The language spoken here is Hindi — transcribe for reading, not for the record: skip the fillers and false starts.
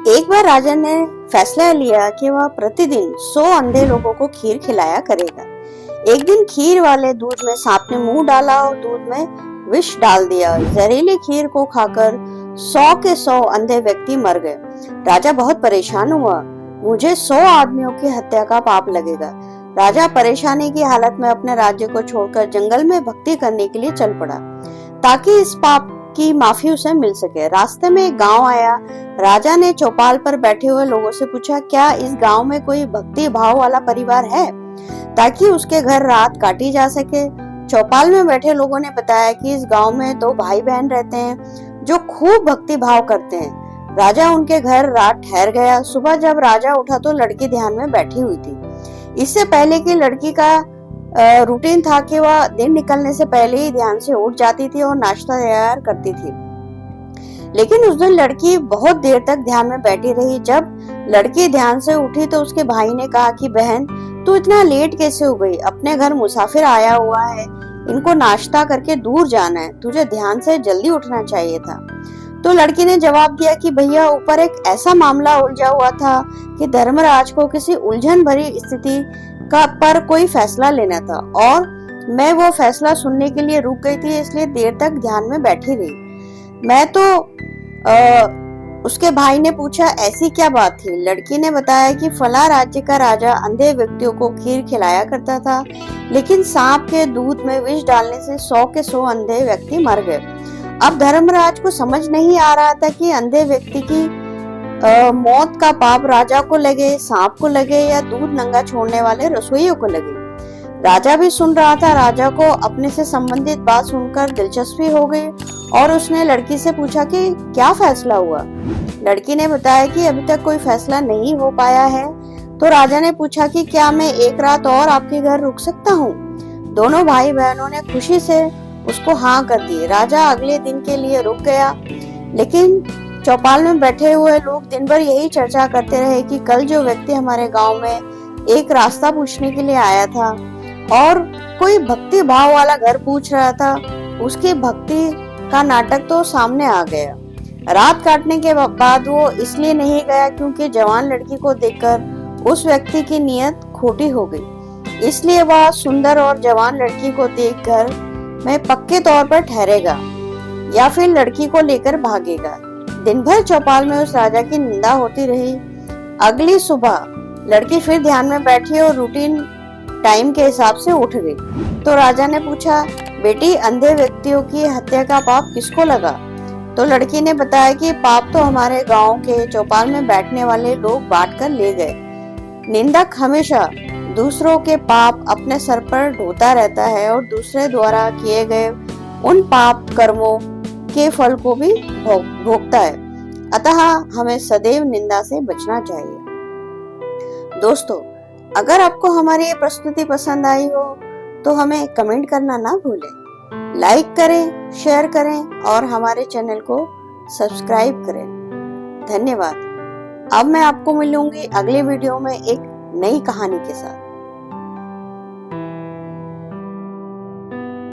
एक बार राजा ने फैसला लिया कि वह प्रतिदिन 100 अंधे लोगों को खीर खिलाया करेगा। एक दिन खीर वाले दूध में सांप ने मुंह डाला और दूध में विष डाल दिया। जहरीली खीर को खाकर 100 के 100 अंधे व्यक्ति मर गए। राजा बहुत परेशान हुआ। मुझे 100 आदमियों की हत्या का पाप लगेगा। राजा परेशानी की हालत में अपने राज्य को छोड़कर जंगल में भक्ति करने के लिए चल पड़ा ताकि इस पाप की माफी उसे मिल सके। रास्ते में एक गांव आया। राजा ने चौपाल पर बैठे हुए लोगों से पूछा, क्या इस गांव में कोई भक्ति भाव वाला परिवार है ताकि उसके घर रात काटी जा सके। चौपाल में बैठे लोगों ने बताया कि इस गांव में 2 भाई बहन रहते हैं जो खूब भक्ति भाव करते हैं। राजा उनके घर रात ठहर गया। सुबह जब राजा उठा तो लड़की ध्यान में बैठी हुई थी। इससे पहले कि लड़की का रूटीन था कि वह दिन निकलने से पहले ही ध्यान से उठ जाती थी और नाश्ता तैयार करती थी। लेकिन उस दिन लड़की बहुत देर तक ध्यान में बैठी रही। जब लड़की ध्यान से उठी तो उसके भाई ने कहा कि बहन, तू इतना लेट कैसे हो गई? अपने घर मुसाफिर आया हुआ है, इनको नाश्ता करके दूर जाना है, तुझे ध्यान से जल्दी उठना चाहिए था। तो लड़की ने जवाब दिया कि भैया, ऊपर एक ऐसा मामला उलझा हुआ था कि धर्मराज को किसी उलझन भरी स्थिति का पर कोई फैसला लेना था और मैं वो फैसला सुनने के लिए रुक गई थी, इसलिए देर तक ध्यान में बैठी रही। मैं तो उसके भाई ने पूछा, ऐसी क्या बात थी? लड़की ने बताया कि फला राज्य का राजा अंधे व्यक्तियों को खीर खिलाया करता था, लेकिन सांप के दूध में विष डालने से 100 के 100 अंधे व्यक्ति मर गए। अब धर्मराज को समझ नहीं आ रहा था कि अंधे व्यक्ति की मौत का पाप राजा को लगे, सांप को लगे या दूध नंगा छोड़ने वाले रसोइयों को लगे। राजा भी सुन रहा था। राजा को अपने से संबंधित बात सुनकर दिलचस्पी हो गई और उसने लड़की से पूछा कि क्या फैसला हुआ। लड़की ने बताया कि अभी तक कोई फैसला नहीं हो पाया है। तो राजा ने पूछा कि क्या मैं एक रात और आपके घर रुक सकता हूँ? दोनों भाई बहनों ने खुशी से उसको हाँ कर दी। राजा अगले दिन के लिए रुक गया, लेकिन चौपाल में बैठे हुए लोग दिन भर यही चर्चा करते रहे कि कल जो व्यक्ति हमारे गांव में एक रास्ता पूछने के लिए आया था और कोई भक्ति भाव वाला घर पूछ रहा था, उसकी भक्ति का नाटक तो सामने आ गया। रात काटने के बाद वो इसलिए नहीं गया क्योंकि जवान लड़की को देखकर उस व्यक्ति की नीयत खोटी हो गई, इसलिए वह सुंदर और जवान लड़की को देखकर मैं पक्के तौर पर ठहरेगा या फिर लड़की को लेकर भागेगा। दिन भर चौपाल में उस राजा की निंदा होती रही। अगली सुबह लड़की फिर ध्यान में बैठी और रूटीन टाइम के हिसाब से उठ गई। तो राजा ने पूछा, बेटी, अंधे व्यक्तियों की हत्या का पाप किसको लगा? तो लड़की ने बताया कि पाप तो हमारे गांव के चौपाल में बैठने वाले लोग बांट कर ले गए। निंदक हमेशा दूसरों के पाप अपने सर पर ढोता रहता है और दूसरे द्वारा किए गए उन पाप कर्मों के फल को भी भोगता है। अतः हमें सदैव निंदा से बचना चाहिए। दोस्तों, अगर आपको हमारी ये प्रस्तुति पसंद आई हो तो हमें कमेंट करना ना भूलें। लाइक करें, शेयर करें और हमारे चैनल को सब्सक्राइब करें। धन्यवाद। अब मैं आपको मिलूंगी अगले वीडियो में एक नई कहानी के साथ।